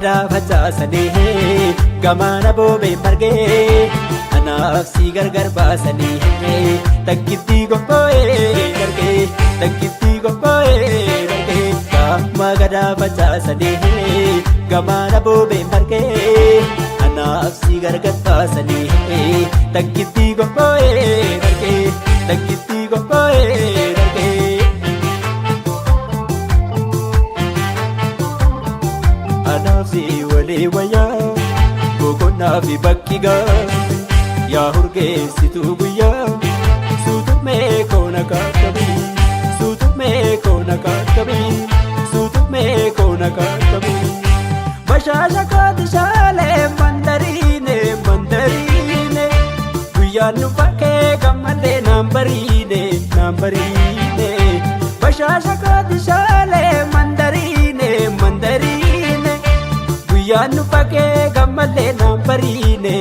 gadaa facaasanii gamaana boobee margee anaaf si gargar baasanii takkittii qophoo'ee dargee takkittii qophoo'ee dargee gama gadaa facaasanii gamaana boobee margee anaaf si gargar baasanii takkittii qophoo'ee dargee takkittii qophoo'ee dargee. Anaafsi walii wayyaa boqonnaa fi bakki gaa yaa urgeessituu guyyaa suutumee koona kaakabii suutumee koona kaakabii suutumee koona kaakabii bashaasha kooti shaalee mandariine mandariine guyyaan nu bakkee gammalee naan bariine bashaasha kooti shaalee mandariine mandariine guyyaan nu bakkee gammalee naan bariine